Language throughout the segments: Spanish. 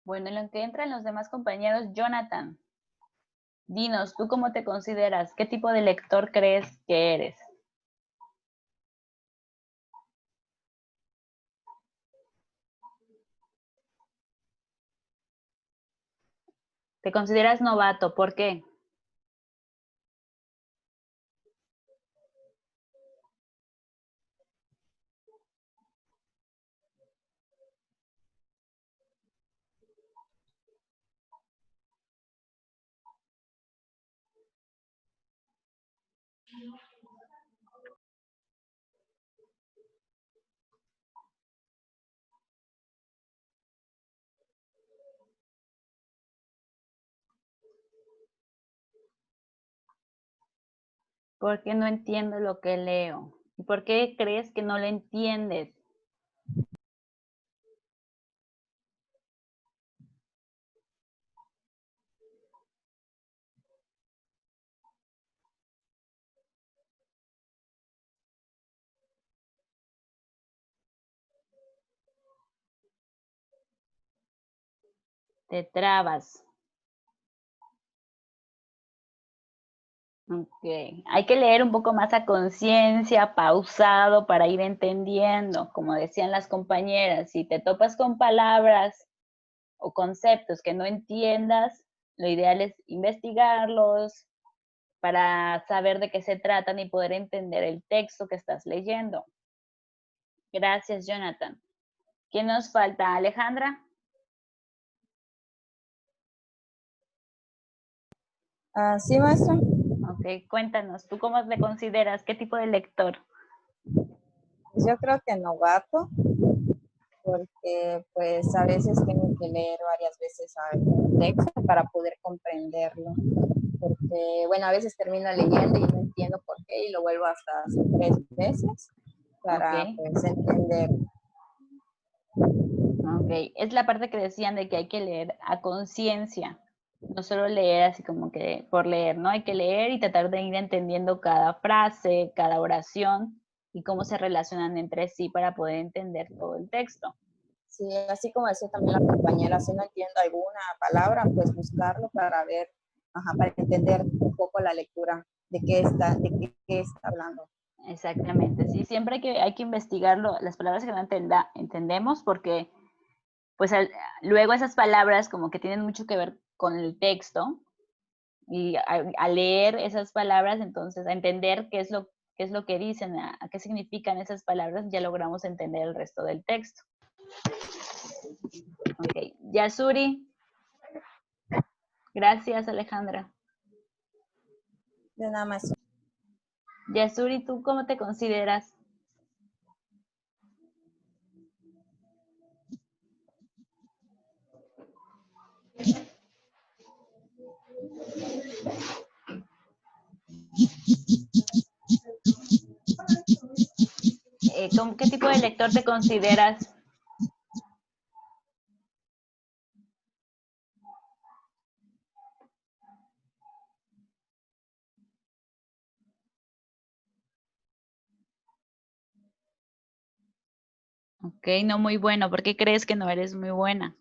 Bueno, en lo que entran los demás compañeros, Jonathan, dinos, ¿tú cómo te consideras? ¿Qué tipo de lector crees que eres? ¿Te consideras novato? ¿Por qué? Porque no entiendo lo que leo. ¿Y por qué crees que no lo entiendes? Te trabas. Ok. Hay que leer un poco más a conciencia, pausado, para ir entendiendo. Como decían las compañeras, si te topas con palabras o conceptos que no entiendas, lo ideal es investigarlos para saber de qué se tratan y poder entender el texto que estás leyendo. Gracias, Jonathan. ¿Quién nos falta? Alejandra. Sí, maestra. Ok, cuéntanos, ¿tú cómo te consideras? ¿Qué tipo de lector? Pues yo creo que novato, porque pues a veces tengo que leer varias veces el texto para poder comprenderlo. Porque, bueno, a veces termino leyendo y no entiendo por qué y lo vuelvo hasta hacer 3 veces Ok, para pues entender. ok. Es la parte que decían de que hay que leer a conciencia, no solo leer así como que por leer, ¿no? Hay que leer y tratar de ir entendiendo cada frase, cada oración y cómo se relacionan entre sí para poder entender todo el texto. Sí, así como decía también la compañera, si no entiendo alguna palabra, pues buscarlo para ver, ajá, para entender un poco la lectura de qué está hablando. Exactamente, sí, siempre hay que investigarlo, las palabras que no entendemos, porque pues luego esas palabras como que tienen mucho que ver con el texto y al leer esas palabras, entonces a entender qué es lo que dicen, a qué significan esas palabras, ya logramos entender el resto del texto. Ok, Yasuri, gracias Alejandra. De nada más. Yasuri, ¿tú cómo te consideras? ¿Qué tipo de lector te consideras? Ok, no muy bueno. ¿Por qué crees que no eres muy buena?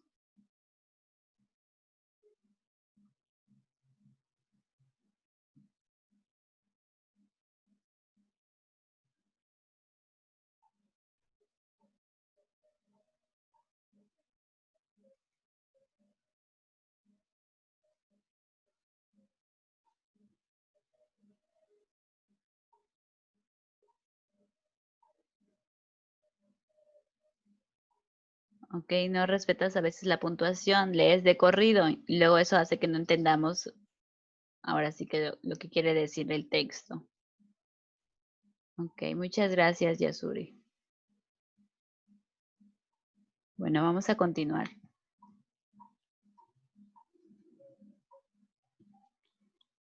Ok, no respetas a veces la puntuación, lees de corrido y luego eso hace que no entendamos ahora sí que lo que quiere decir el texto. Ok, muchas gracias, Yasuri. Bueno, vamos a continuar.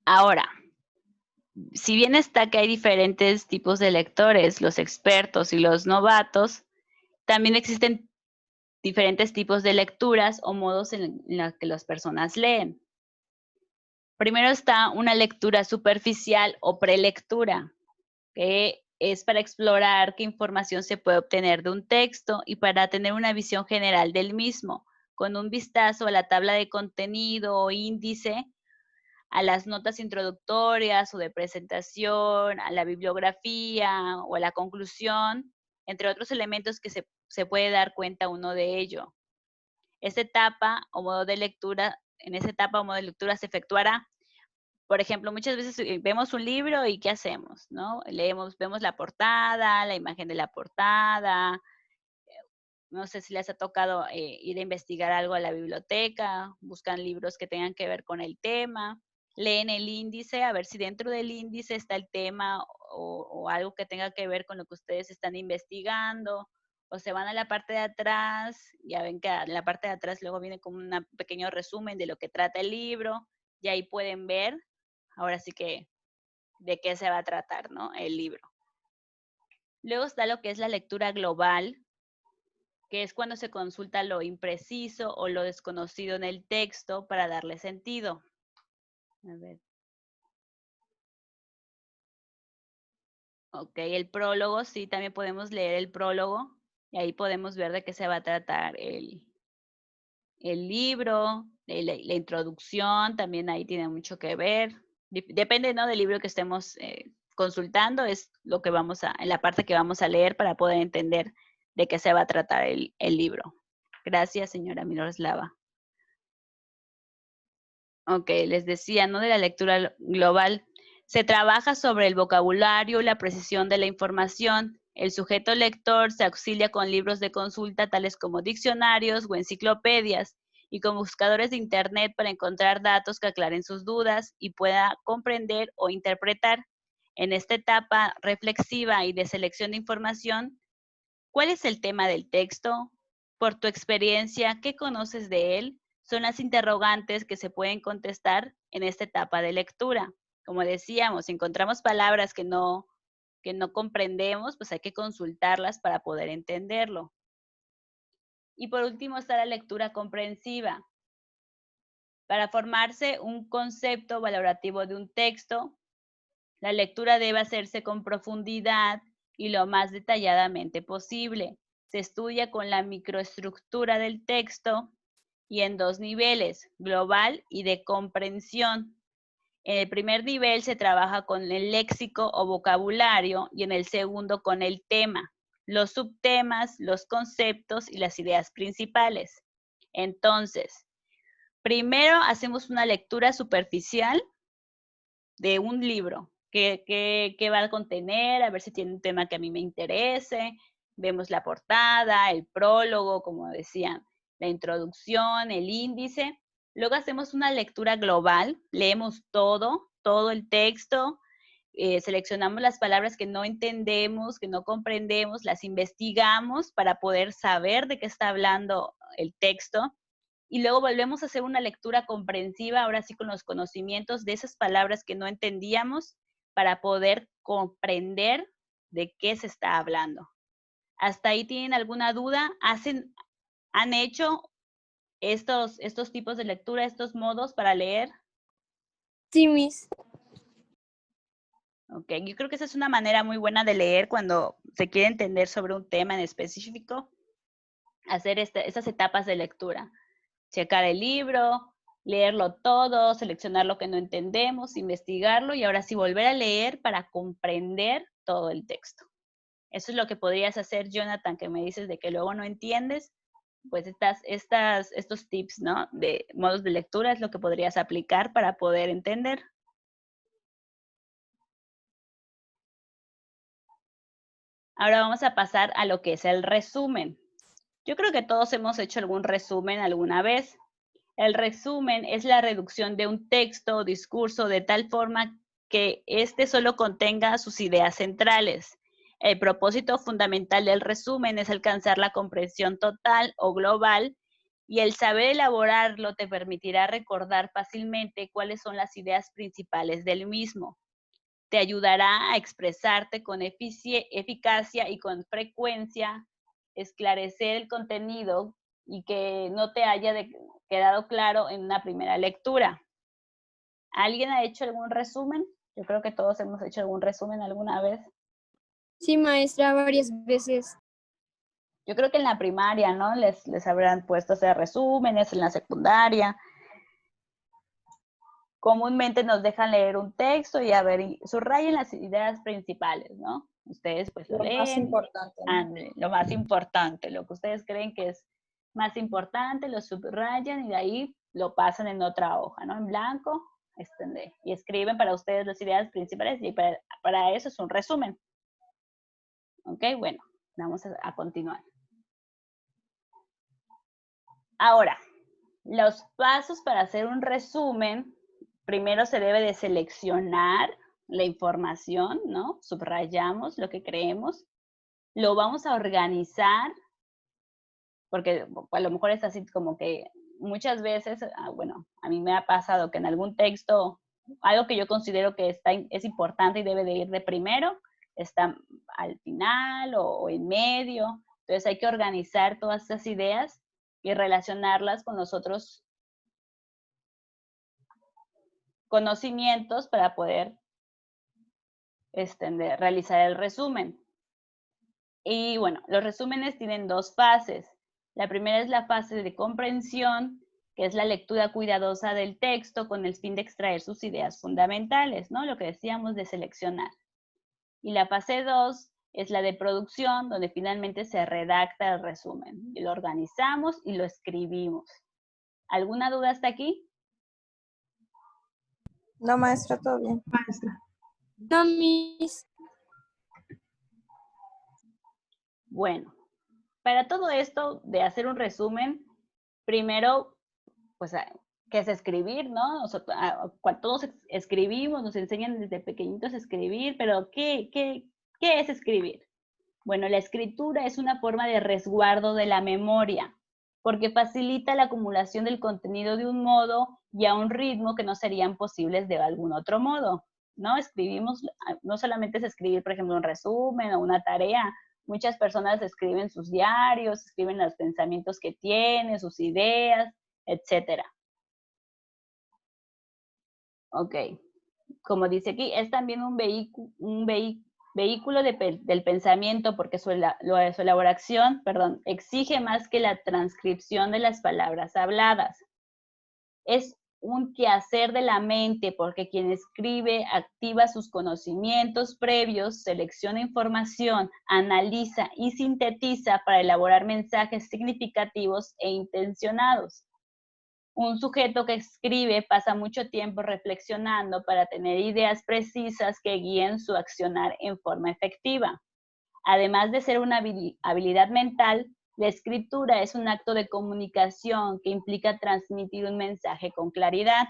Ahora, si bien está que hay diferentes tipos de lectores, los expertos y los novatos, también existen diferentes tipos de lecturas o modos en los que las personas leen. Primero está una lectura superficial o prelectura, que es para explorar qué información se puede obtener de un texto y para tener una visión general del mismo, con un vistazo a la tabla de contenido o índice, a las notas introductorias o de presentación, a la bibliografía o a la conclusión, entre otros elementos que se puede dar cuenta uno de ello. Esta etapa o modo de lectura, en esa etapa o modo de lectura se efectuará. Por ejemplo, muchas veces vemos un libro y ¿qué hacemos? ¿No? Vemos la portada, la imagen de la portada. No sé si les ha tocado ir a investigar algo a la biblioteca, buscan libros que tengan que ver con el tema, leen el índice, a ver si dentro del índice está el tema o algo que tenga que ver con lo que ustedes están investigando, o se van a la parte de atrás, ya ven que en la parte de atrás luego viene como un pequeño resumen de lo que trata el libro, y ahí pueden ver, ahora sí que, de qué se va a tratar, ¿no? El libro. Luego está lo que es la lectura global, que es cuando se consulta lo impreciso o lo desconocido en el texto para darle sentido. A ver. Ok, el prólogo, sí, también podemos leer el prólogo y ahí podemos ver de qué se va a tratar el libro, la introducción, también ahí tiene mucho que ver. Depende, ¿no?, del libro que estemos consultando, es lo que vamos en la parte que vamos a leer para poder entender de qué se va a tratar el libro. Gracias, señora Miroslava. Ok, les decía, ¿no?, de la lectura global. Se trabaja sobre el vocabulario y la precisión de la información. El sujeto lector se auxilia con libros de consulta tales como diccionarios o enciclopedias y con buscadores de internet para encontrar datos que aclaren sus dudas y pueda comprender o interpretar. En esta etapa reflexiva y de selección de información, ¿cuál es el tema del texto? Por tu experiencia, ¿qué conoces de él? Son las interrogantes que se pueden contestar en esta etapa de lectura. Como decíamos, si encontramos palabras que no comprendemos, pues hay que consultarlas para poder entenderlo. Y por último está la lectura comprensiva. Para formarse un concepto valorativo de un texto, la lectura debe hacerse con profundidad y lo más detalladamente posible. Se estudia con la microestructura del texto y en dos niveles, global y de comprensión. En el primer nivel se trabaja con el léxico o vocabulario y en el segundo con el tema, los subtemas, los conceptos y las ideas principales. Entonces, primero hacemos una lectura superficial de un libro. ¿Qué va a contener? A ver si tiene un tema que a mí me interese. Vemos la portada, el prólogo, como decían, la introducción, el índice. Luego hacemos una lectura global, leemos todo el texto, seleccionamos las palabras que no entendemos, que no comprendemos, las investigamos para poder saber de qué está hablando el texto. Y luego volvemos a hacer una lectura comprensiva, ahora sí con los conocimientos de esas palabras que no entendíamos, para poder comprender de qué se está hablando. ¿Hasta ahí tienen alguna duda? ¿Han hecho estos tipos de lectura, estos modos para leer? Sí, Miss. Ok, yo creo que esa es una manera muy buena de leer cuando se quiere entender sobre un tema en específico, hacer esas etapas de lectura. Checar el libro, leerlo todo, seleccionar lo que no entendemos, investigarlo y ahora sí volver a leer para comprender todo el texto. Eso es lo que podrías hacer, Jonathan, que me dices de que luego no entiendes, pues estos tips, ¿no?, de modos de lectura es lo que podrías aplicar para poder entender. Ahora vamos a pasar a lo que es el resumen. Yo creo que todos hemos hecho algún resumen alguna vez. El resumen es la reducción de un texto o discurso de tal forma que éste solo contenga sus ideas centrales. El propósito fundamental del resumen es alcanzar la comprensión total o global y el saber elaborarlo te permitirá recordar fácilmente cuáles son las ideas principales del mismo. Te ayudará a expresarte con eficacia y con frecuencia, esclarecer el contenido y que no te haya quedado claro en una primera lectura. ¿Alguien ha hecho algún resumen? Yo creo que todos hemos hecho algún resumen alguna vez. Sí, maestra, varias veces. Yo creo que en la primaria, ¿no? Les habrán puesto a hacer resúmenes, en la secundaria. Comúnmente nos dejan leer un texto y a ver, subrayen las ideas principales, ¿no? Ustedes pues lo Lo más leen, importante, ¿no? ándale, lo más importante, lo que ustedes creen que es más importante, lo subrayan y de ahí lo pasan en otra hoja, ¿no? En blanco, y escriben para ustedes las ideas principales y para eso es un resumen. ¿Ok? Bueno, vamos a continuar. Ahora, los pasos para hacer un resumen, primero se debe de seleccionar la información, ¿no? Subrayamos lo que creemos, lo vamos a organizar, porque a lo mejor es así como que muchas veces, bueno, a mí me ha pasado que en algún texto, algo que yo considero que es importante y debe de ir de primero, está al final o en medio, entonces hay que organizar todas esas ideas y relacionarlas con los otros conocimientos para poder realizar el resumen. Y bueno, los resúmenes tienen dos fases. La primera es la fase de comprensión, que es la lectura cuidadosa del texto con el fin de extraer sus ideas fundamentales, ¿no? Lo que decíamos de seleccionar. Y la fase 2 es la de producción, donde finalmente se redacta el resumen. Y lo organizamos y lo escribimos. ¿Alguna duda hasta aquí? No, maestra, todo bien. Maestra. No, Miss. Bueno, para todo esto de hacer un resumen, primero, pues, ¿qué es escribir, no? Todos escribimos, nos enseñan desde pequeñitos a escribir, pero ¿qué es escribir? Bueno, la escritura es una forma de resguardo de la memoria, porque facilita la acumulación del contenido de un modo y a un ritmo que no serían posibles de algún otro modo, ¿no? Escribimos, no solamente es escribir, por ejemplo, un resumen o una tarea, muchas personas escriben sus diarios, escriben los pensamientos que tienen, sus ideas, etcétera. Ok, como dice aquí, es también un vehículo del pensamiento porque su elaboración, exige más que la transcripción de las palabras habladas. Es un quehacer de la mente porque quien escribe activa sus conocimientos previos, selecciona información, analiza y sintetiza para elaborar mensajes significativos e intencionados. Un sujeto que escribe pasa mucho tiempo reflexionando para tener ideas precisas que guíen su accionar en forma efectiva. Además de ser una habilidad mental, la escritura es un acto de comunicación que implica transmitir un mensaje con claridad,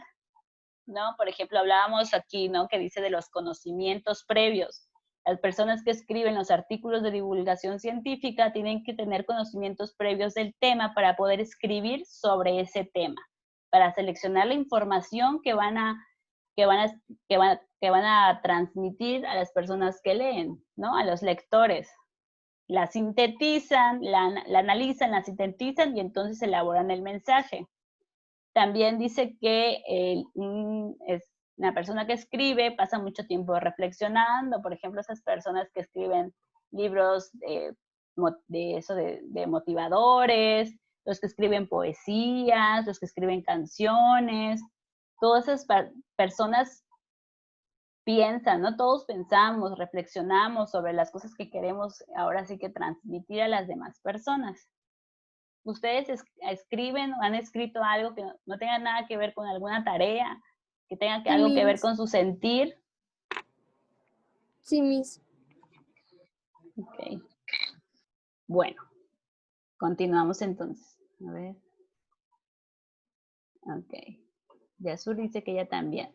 ¿no? Por ejemplo, hablábamos aquí, ¿no? Que dice de los conocimientos previos. Las personas que escriben los artículos de divulgación científica tienen que tener conocimientos previos del tema para poder escribir sobre ese tema, para seleccionar la información que van a transmitir a las personas que leen, ¿no? A los lectores. La sintetizan, la analizan, la sintetizan y entonces elaboran el mensaje. También dice que una persona que escribe pasa mucho tiempo reflexionando, por ejemplo, esas personas que escriben libros de motivadores, los que escriben poesías, los que escriben canciones, todas esas personas piensan, ¿no? Todos pensamos, reflexionamos sobre las cosas que queremos ahora sí que transmitir a las demás personas. ¿Ustedes escriben o han escrito algo que no tenga nada que ver con alguna tarea, que tenga algo que ver con su sentir? Sí, Miss. Ok. Bueno, continuamos entonces. A ver. Ok. Yasur dice que ella también.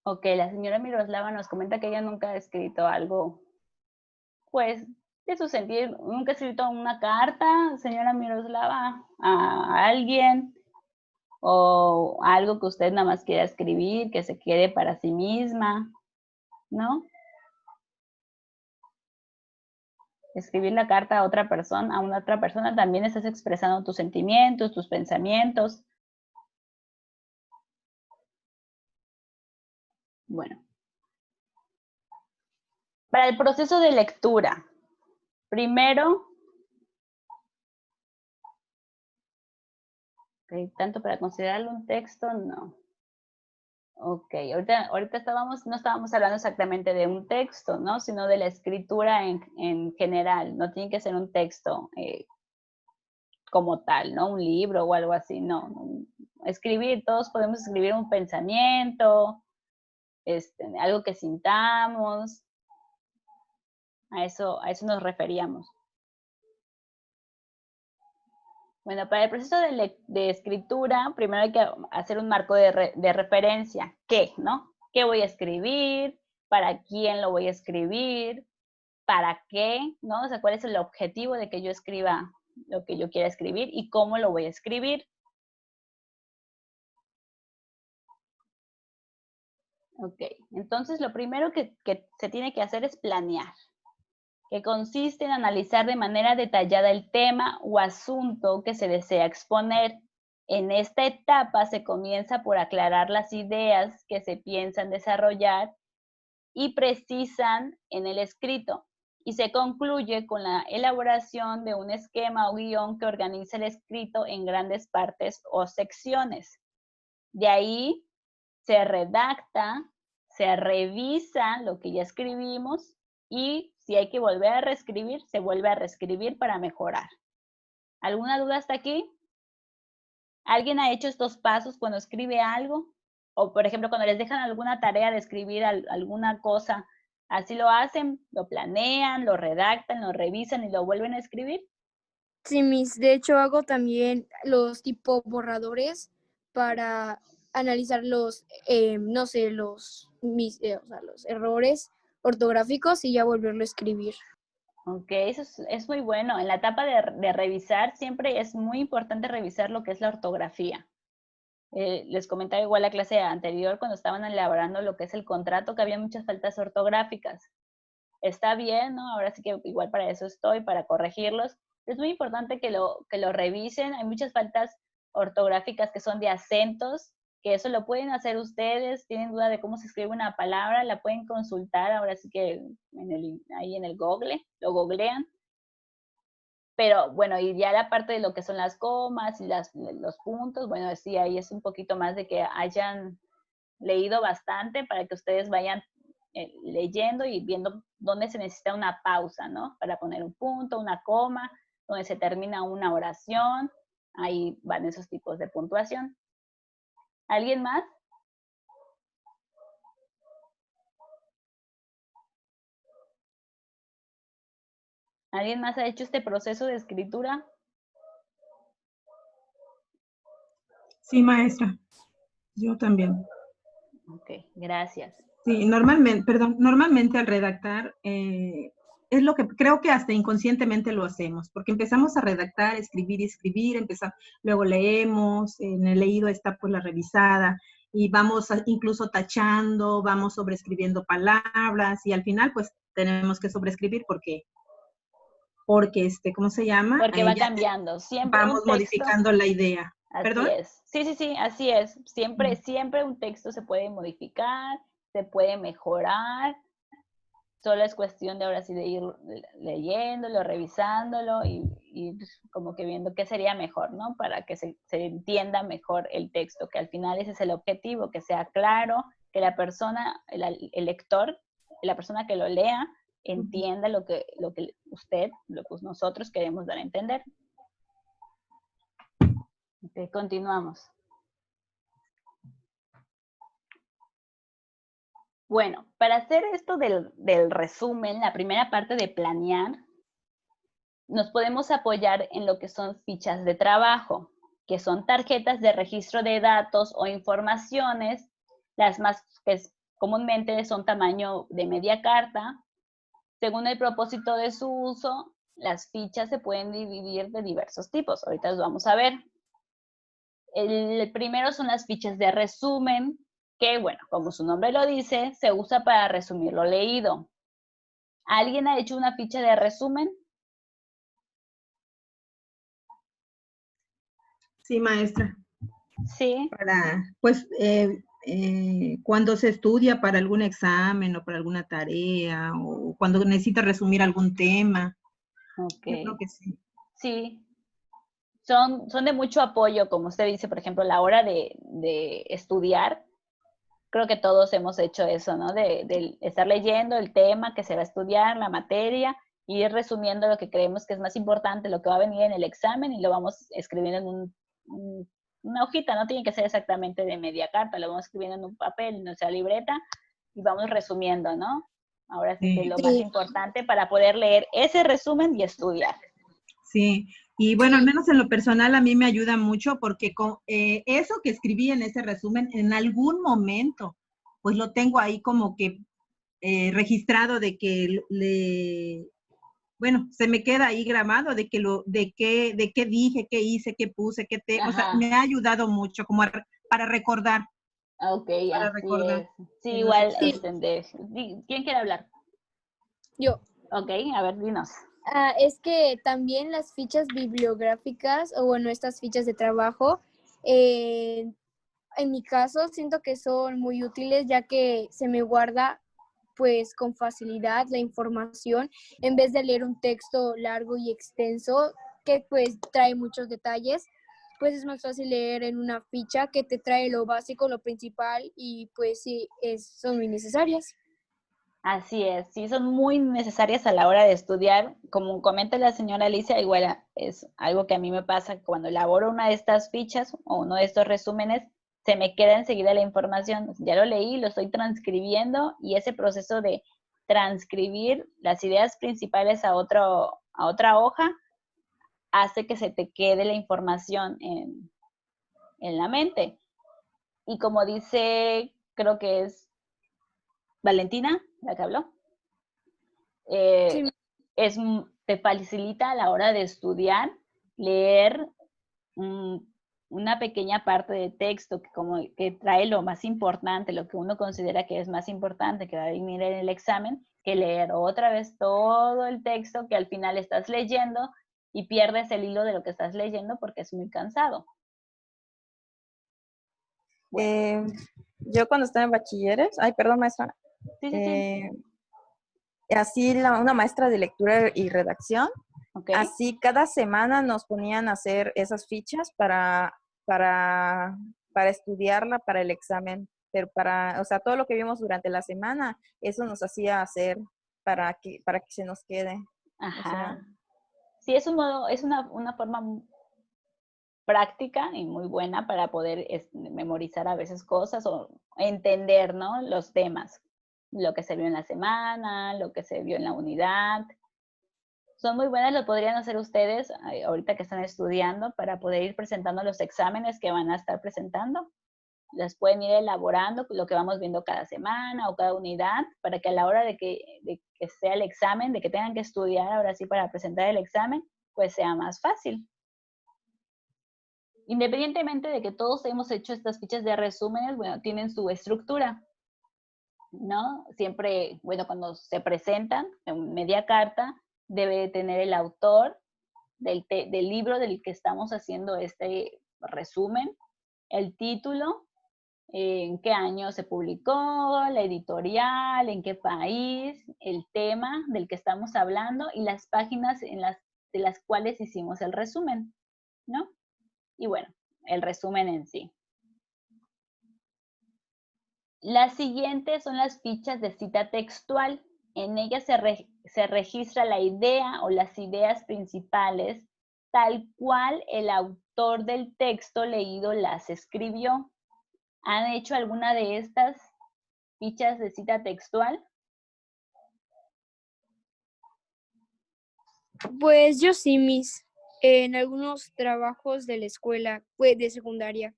Ok, la señora Miroslava nos comenta que ella nunca ha escrito algo, pues, de su sentir. Nunca ha escrito una carta, señora Miroslava, a alguien, o algo que usted nada más quiera escribir, que se quede para sí misma, ¿no? Escribir la carta a una otra persona, también estás expresando tus sentimientos, tus pensamientos, Bueno. Para el proceso de lectura, primero, tanto para considerarlo un texto, no. Ok, ahorita no estábamos hablando exactamente de un texto, ¿no? Sino de la escritura en general. No tiene que ser un texto como tal, ¿no? Un libro o algo así, no. Escribir, todos podemos escribir un pensamiento, algo que sintamos. A eso nos referíamos. Bueno, para el proceso de escritura, primero hay que hacer un marco de referencia. ¿Qué, no? ¿Qué voy a escribir? ¿Para quién lo voy a escribir? ¿Para qué? ¿No? O sea, ¿cuál es el objetivo de que yo escriba lo que yo quiera escribir y cómo lo voy a escribir? Ok, entonces lo primero que se tiene que hacer es planear, que consiste en analizar de manera detallada el tema o asunto que se desea exponer. En esta etapa se comienza por aclarar las ideas que se piensan desarrollar y precisan en el escrito, y se concluye con la elaboración de un esquema o guión que organiza el escrito en grandes partes o secciones. De ahí se redacta, se revisa lo que ya escribimos y si hay que volver a reescribir, se vuelve a reescribir para mejorar. ¿Alguna duda hasta aquí? ¿Alguien ha hecho estos pasos cuando escribe algo? O, por ejemplo, cuando les dejan alguna tarea de escribir alguna cosa, ¿así lo hacen? ¿Lo planean, lo redactan, lo revisan y lo vuelven a escribir? Sí, Miss. De hecho, hago también los tipo borradores para analizar los, no sé, o sea, los errores ortográficos y ya volverlo a escribir. Ok, eso es muy bueno. En la etapa de revisar, siempre es muy importante revisar lo que es la ortografía. Les comentaba igual la clase anterior cuando estaban elaborando lo que es el contrato, que había muchas faltas ortográficas. Está bien, ¿no? Ahora sí que igual para eso estoy, para corregirlos. Es muy importante que lo revisen. Hay muchas faltas ortográficas que son de acentos, que eso lo pueden hacer ustedes. Tienen duda de cómo se escribe una palabra, la pueden consultar. Ahora sí que ahí en el Google, lo googlean. Pero bueno, y ya la parte de lo que son las comas y los puntos, bueno, sí, ahí es un poquito más de que hayan leído bastante para que ustedes vayan leyendo y viendo dónde se necesita una pausa, ¿no? Para poner un punto, una coma, donde se termina una oración, ahí van esos tipos de puntuación. ¿Alguien más? ¿Alguien más ha hecho este proceso de escritura? Sí, maestra. Yo también. Ok, gracias. Sí, normalmente al redactar es lo que creo que hasta inconscientemente lo hacemos, porque empezamos a redactar, escribir y escribir, luego leemos, en el leído está pues la revisada y vamos incluso tachando, vamos sobreescribiendo palabras y al final pues tenemos que sobreescribir porque ¿cómo se llama? Porque va cambiando. Siempre Vamos un texto. modificando la idea. Así ¿Perdón? es. Sí, así es. Siempre un texto se puede modificar, se puede mejorar. Solo es cuestión de ahora sí de ir leyéndolo, revisándolo y como que viendo qué sería mejor, ¿no? Para que se entienda mejor el texto, que al final ese es el objetivo, que sea claro, que la persona, el lector, la persona que lo lea, entienda lo que nosotros queremos dar a entender. Ok, continuamos. Bueno, para hacer esto del resumen, la primera parte de planear, nos podemos apoyar en lo que son fichas de trabajo, que son tarjetas de registro de datos o informaciones, las más que comúnmente son tamaño de media carta. Según el propósito de su uso, las fichas se pueden dividir de diversos tipos. Ahorita los vamos a ver. El primero son las fichas de resumen, que, bueno, como su nombre lo dice, se usa para resumir lo leído. ¿Alguien ha hecho una ficha de resumen? Sí, maestra. Sí. Pues cuando se estudia para algún examen o para alguna tarea o cuando necesita resumir algún tema. Ok. Yo creo que sí. Sí, son de mucho apoyo, como usted dice, por ejemplo, a la hora de estudiar. Creo que todos hemos hecho eso, ¿no? De estar leyendo el tema que se va a estudiar, la materia, y ir resumiendo lo que creemos que es más importante, lo que va a venir en el examen, y lo vamos escribiendo en una hojita, no tiene que ser exactamente de media carta, lo vamos escribiendo en un papel, en nuestra libreta, y vamos resumiendo, ¿no? Ahora sí que lo más Sí, importante para poder leer ese resumen y estudiar. Sí, y bueno, al sí, menos en lo personal a mí me ayuda mucho porque eso que escribí en ese resumen, en algún momento, pues lo tengo ahí como que registrado de que bueno, se me queda ahí grabado de que de qué dije, qué hice, qué puse, o sea, Ajá, me ha ayudado mucho como para recordar, ok, así es. Sí, en los igual, sí, exámenes. ¿quién quiere hablar? yo. Ok, a ver, dinos. Es que también las fichas bibliográficas, o bueno, estas fichas de trabajo, eh, en mi caso siento que son muy útiles ya que se me guarda pues con facilidad la información en vez de leer un texto largo y extenso que pues trae muchos detalles, pues es más fácil leer en una ficha que te trae lo básico, lo principal y pues sí, son muy necesarias. Así es, sí, son muy necesarias a la hora de estudiar. Como comenta la señora Alicia, igual es algo que a mí me pasa cuando elaboro una de estas fichas o uno de estos resúmenes, se me queda enseguida la información. Ya lo leí, lo estoy transcribiendo y ese proceso de transcribir las ideas principales a otra hoja hace que se te quede la información en la mente. Y como dice, creo que es Valentina, la que habló, Sí, eh, te facilita a la hora de estudiar leer una pequeña parte de texto que trae lo más importante, lo que uno considera que es más importante, que va a venir en el examen, que leer otra vez todo el texto que al final estás leyendo y pierdes el hilo de lo que estás leyendo porque es muy cansado. Bueno, Eh, yo cuando estaba en bachilleres, ay, perdón, maestra, sí, sí, sí, eh, así una maestra de lectura y redacción, ok. así cada semana nos ponían a hacer esas fichas para, para estudiarla para el examen, pero o sea, todo lo que vimos durante la semana, eso nos hacía hacer para que se nos quede. O sea, Ajá. Sí, es un modo, es una forma práctica y muy buena para poder memorizar a veces cosas o entender, ¿no? Los temas, lo que se vio en la semana, lo que se vio en la unidad. Son muy buenas, lo podrían hacer ustedes ahorita que están estudiando para poder ir presentando los exámenes que van a estar presentando. Las pueden ir elaborando, lo que vamos viendo cada semana o cada unidad, para que a la hora de que sea el examen, de que tengan que estudiar ahora sí para presentar el examen, pues sea más fácil. Independientemente de que todos hemos hecho estas fichas de resúmenes, bueno, tienen su estructura, ¿no? Siempre, bueno, cuando se presentan en media carta, debe tener el autor del libro del que estamos haciendo este resumen, el título, en qué año se publicó, la editorial, en qué país, el tema del que estamos hablando y las páginas de las cuales hicimos el resumen, ¿no? Y bueno, el resumen en sí. Las siguientes son las fichas de cita textual. En ellas se registra la idea o las ideas principales tal cual el autor del texto leído las escribió. ¿Han hecho alguna de estas fichas de cita textual? pues yo sí, en algunos trabajos de la escuela, pues de secundaria.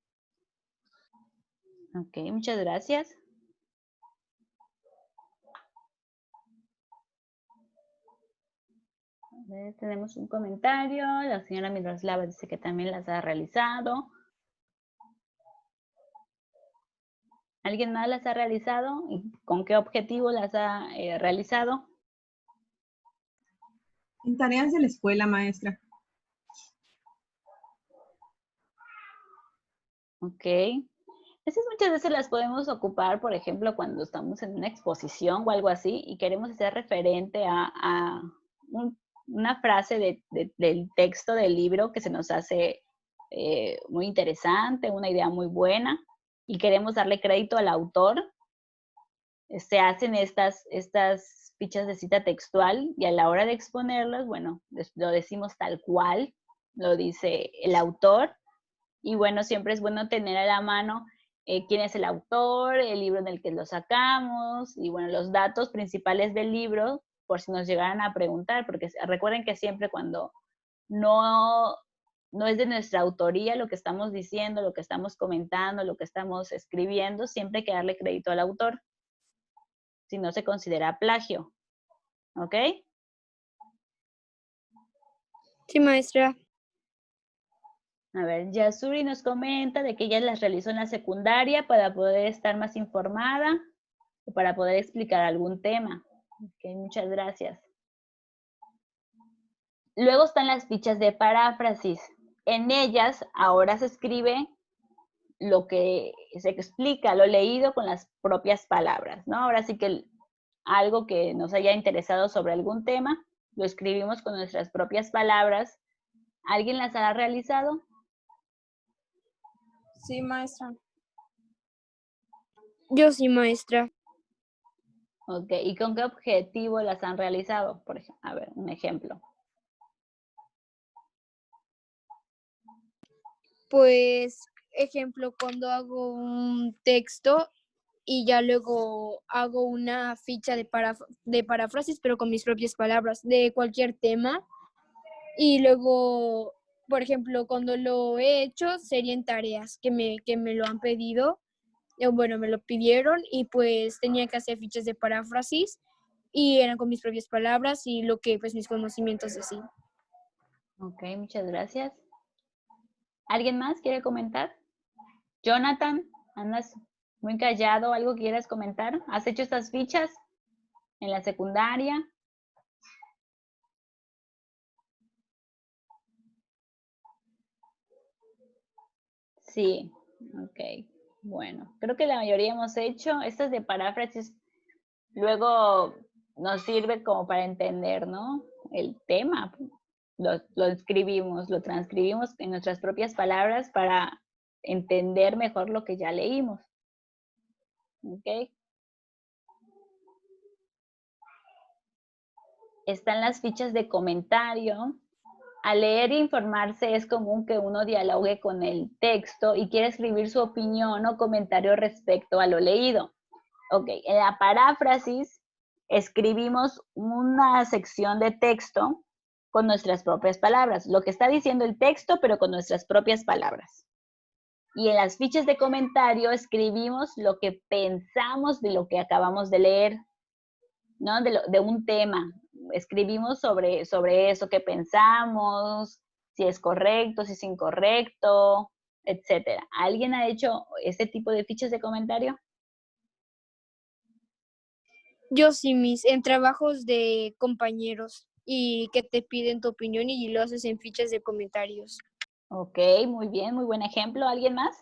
Ok, muchas gracias. A ver, tenemos un comentario. La señora Miroslava dice que también las ha realizado. ¿Alguien más las ha realizado? ¿Y con qué objetivo las ha realizado? En tareas de la escuela, maestra. Ok. Esas muchas veces las podemos ocupar, por ejemplo, cuando estamos en una exposición o algo así y queremos hacer referente a una frase del texto del libro que se nos hace muy interesante, una idea muy buena y queremos darle crédito al autor. Se hacen estas fichas de cita textual y a la hora de exponerlas, bueno, lo decimos tal cual, lo dice el autor. Y bueno, siempre es bueno tener a la mano quién es el autor, el libro en el que lo sacamos y bueno, los datos principales del libro por si nos llegaran a preguntar, porque recuerden que siempre cuando no es de nuestra autoría lo que estamos diciendo, lo que estamos comentando, lo que estamos escribiendo, siempre hay que darle crédito al autor, si no se considera plagio, ¿ok? Sí, maestra. A ver, Yasuri nos comenta de que ella las realizó en la secundaria para poder estar más informada o para poder explicar algún tema. Ok, muchas gracias. Luego están las fichas de paráfrasis. En ellas ahora se escribe lo que se explica, lo leído con las propias palabras, ¿no? Ahora sí que algo que nos haya interesado sobre algún tema, lo escribimos con nuestras propias palabras. ¿Alguien las ha realizado? Sí, maestra. Yo sí, maestra. Ok, ¿y con qué objetivo las han realizado? Por ejemplo, a ver, un ejemplo. Pues, ejemplo, cuando hago un texto y ya luego hago una ficha de paráfrasis, pero con mis propias palabras, de cualquier tema. Y luego, por ejemplo, cuando lo he hecho, serían tareas que me lo han pedido. Bueno, me lo pidieron y pues tenía que hacer fichas de paráfrasis y eran con mis propias palabras y lo que, pues, mis conocimientos así. Ok, muchas gracias. ¿Alguien más quiere comentar? Jonathan, andas muy callado, ¿algo quieres comentar? ¿Has hecho estas fichas en la secundaria? Sí, ok. Bueno, creo que la mayoría hemos hecho. Estas de paráfrasis luego nos sirve como para entender, ¿no? El tema. Lo escribimos, lo transcribimos en nuestras propias palabras para entender mejor lo que ya leímos. ¿Ok? Están las fichas de comentario. Al leer e informarse es común que uno dialogue con el texto y quiera escribir su opinión o comentario respecto a lo leído. Ok, en la paráfrasis escribimos una sección de texto con nuestras propias palabras, lo que está diciendo el texto, pero con nuestras propias palabras. Y en las fichas de comentario escribimos lo que pensamos de lo que acabamos de leer, ¿no? De un tema. Escribimos sobre eso que pensamos, si es correcto, si es incorrecto, etcétera. ¿Alguien ha hecho este tipo de fichas de comentario? Yo sí, en trabajos de compañeros y que te piden tu opinión y lo haces en fichas de comentarios. Ok, muy bien, muy buen ejemplo. ¿Alguien más?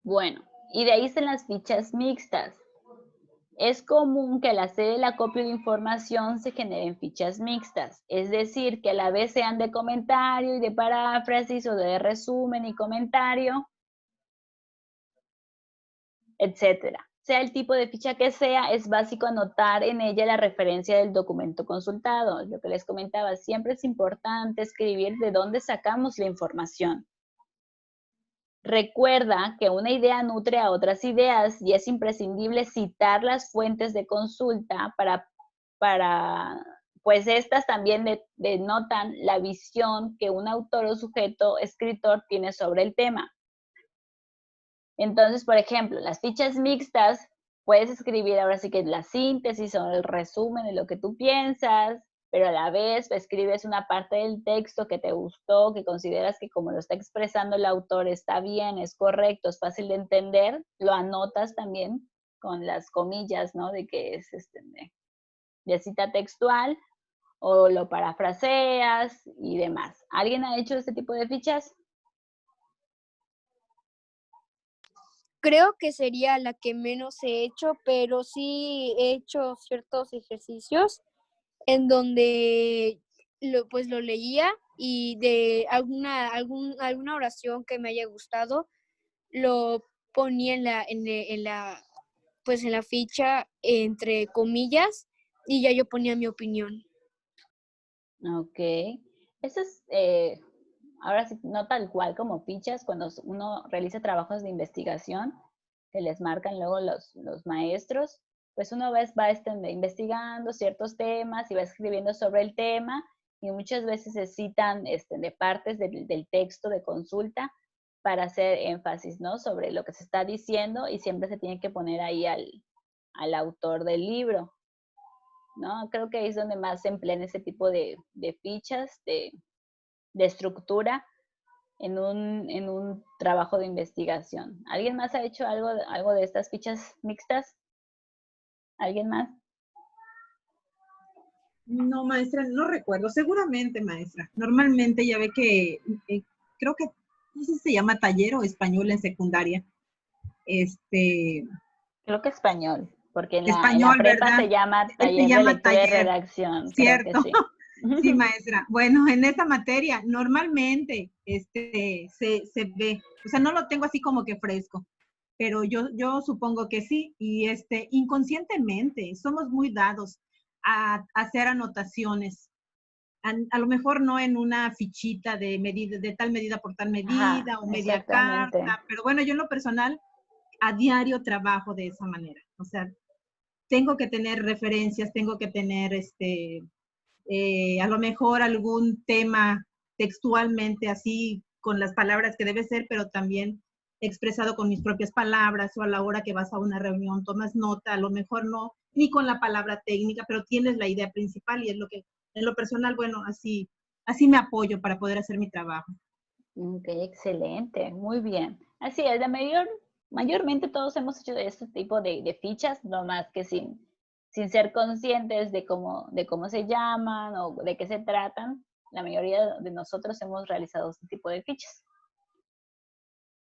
Bueno, y de ahí están las fichas mixtas. Es común que al hacer el acopio de información se generen fichas mixtas, es decir, que a la vez sean de comentario y de paráfrasis o de resumen y comentario, etcétera. Sea el tipo de ficha que sea, es básico anotar en ella la referencia del documento consultado. Lo que les comentaba, siempre es importante escribir de dónde sacamos la información. Recuerda que una idea nutre a otras ideas y es imprescindible citar las fuentes de consulta pues estas también denotan la visión que un autor o sujeto escritor tiene sobre el tema. Entonces, por ejemplo, las fichas mixtas, puedes escribir ahora sí que la síntesis o el resumen de lo que tú piensas, pero a la vez escribes una parte del texto que te gustó, que consideras que como lo está expresando el autor está bien, es correcto, es fácil de entender, lo anotas también con las comillas, ¿no? De que es de cita textual, o lo parafraseas y demás. ¿Alguien ha hecho este tipo de fichas? Creo que sería la que menos he hecho, pero sí he hecho ciertos ejercicios en donde pues lo leía y de alguna oración que me haya gustado, lo ponía pues en la ficha entre comillas y ya yo ponía mi opinión. Ok. Eso es, ahora sí, no tal cual como fichas, cuando uno realiza trabajos de investigación, que les marcan luego los maestros, pues uno va investigando ciertos temas y va escribiendo sobre el tema, y muchas veces se citan de partes del texto de consulta para hacer énfasis, ¿no? Sobre lo que se está diciendo, y siempre se tiene que poner ahí al autor del libro, ¿no? Creo que ahí es donde más se emplean ese tipo de fichas, de estructura en un trabajo de investigación. ¿Alguien más ha hecho algo de estas fichas mixtas? ¿Alguien más? No, maestra, no recuerdo. Seguramente, maestra. Normalmente ya ve que, creo que, no sé si se llama taller o español en secundaria. Creo que español, porque en la Español, prepa ¿verdad? se llama Se taller de llama lectura y taller, redacción, creo que ¿cierto? sí. Sí, maestra. Bueno, en esa materia normalmente se ve, o sea, no lo tengo así como que fresco, pero yo supongo que sí, y inconscientemente somos muy dados a hacer anotaciones. A lo mejor no en una fichita de medida, de tal medida por tal Ajá, medida o media exactamente. carta, pero bueno, yo en lo personal a diario trabajo de esa manera. O sea, tengo que tener referencias, tengo que tener a lo mejor algún tema textualmente así con las palabras que debe ser, pero también expresado con mis propias palabras, o a la hora que vas a una reunión tomas nota, a lo mejor no, ni con la palabra técnica, pero tienes la idea principal, y es lo que, en lo personal, bueno, así me apoyo para poder hacer mi trabajo. Ok, excelente, muy bien. Así es, mayormente todos hemos hecho este tipo de fichas, no más que sin ser conscientes de cómo se llaman o de qué se tratan. La mayoría de nosotros hemos realizado este tipo de fichas.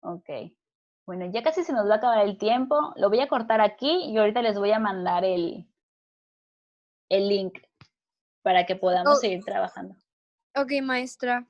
Ok. Bueno, ya casi se nos va a acabar el tiempo. Lo voy a cortar aquí y ahorita les voy a mandar el link para que podamos Oh, seguir trabajando. ok, maestra.